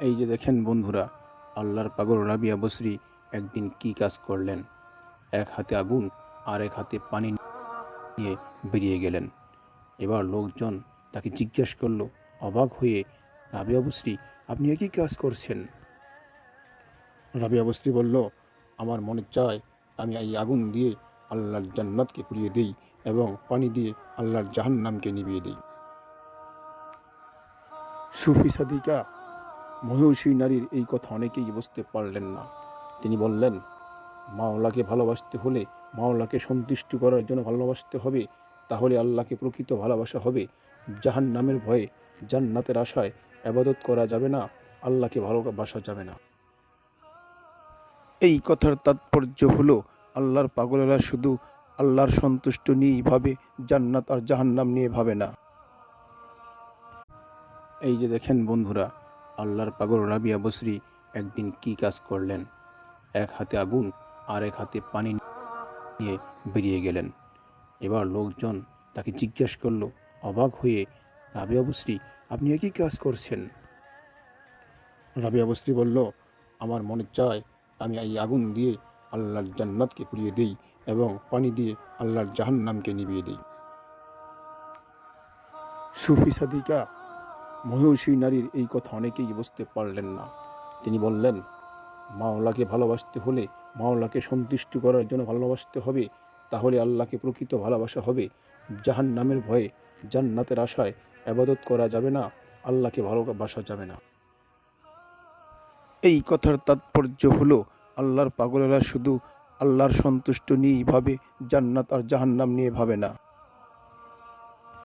এই যে দেখেন বন্ধুরা, আল্লাহর পাগল রাবিয়া বসরি একদিন কি কাজ করলেন। এক হাতে আগুন আর এক হাতে পানি নিয়ে বেরিয়ে গেলেন। এবার লোকজন তাকে জিজ্ঞেস করলো অবাক হয়ে, রাবিয়া বসরি, আপনি একই কাজ করছেন? রাবিয়া বসরি বলল, আমার মনে চায় আমি এই আগুন দিয়ে আল্লাহর জান্নাতকে পুড়িয়ে দিই এবং পানি দিয়ে আল্লাহর জাহান্নামকে নিভিয়ে দিই। সুফি সাদিকা মহিষী নারীর এই কথা অনেকেই বুঝতে পারলেন না। তিনি বললেন, মাওলাকে ভালোবাসতে হলে মাওলাকে সন্তুষ্ট করার জন্য ভালোবাসতে হবে, তাহলে আল্লাহকে প্রকৃত ভালোবাসা হবে। জাহান্নামের ভয়ে জান্নাতের আশায় ইবাদত করা যাবে না, আল্লাহকে ভালোবাসা যাবে না। এই কথার তাৎপর্য হলো, আল্লাহর পাগলেরা শুধু আল্লাহর সন্তুষ্ট নিয়েই ভাবে, জান্নাত আর জাহান্নাম নিয়ে ভাবে না। এই যে দেখেন বন্ধুরা, আল্লাহর পাগল রাবিয়া বসরি একদিন কি কাজ করলেন। এক হাতে আগুন আর এক হাতে পানি নিয়ে বেরিয়ে গেলেন। এবার লোকজন তাকে জিজ্ঞেস করলো অবাক হয়ে, রাবিয়া বসরি, আপনি একই কাজ করছেন? রাবিয়া বসরি বলল, আমার মনে চায় আমি এই আগুন দিয়ে আল্লাহর জান্নাতকে পুড়িয়ে দিই এবং পানি দিয়ে আল্লাহর জাহান্নামকে নিভিয়ে দিই। সুফি সাদিকা মহিষী নারীর এই কথা অনেকেই বুঝতে পারলেন না। তিনি বললেন, মাওলাকে ভালোবাসতে হলে মাওলাকে সন্তুষ্ট করার জন্য ভালোবাসতে হবে, তাহলে আল্লাহকে প্রকৃত ভালোবাসা হবে। জাহান্নামের ভয়ে জান্নাতের আশায় ইবাদত করা যাবে না, আল্লাহকে ভালোবাসা যাবে না। এই কথার তাৎপর্য হলো, আল্লাহর পাগলেরা শুধু আল্লাহর সন্তুষ্ট নিয়েই ভাবে, জান্নাত আর জাহান্নাম নিয়ে ভাবে না।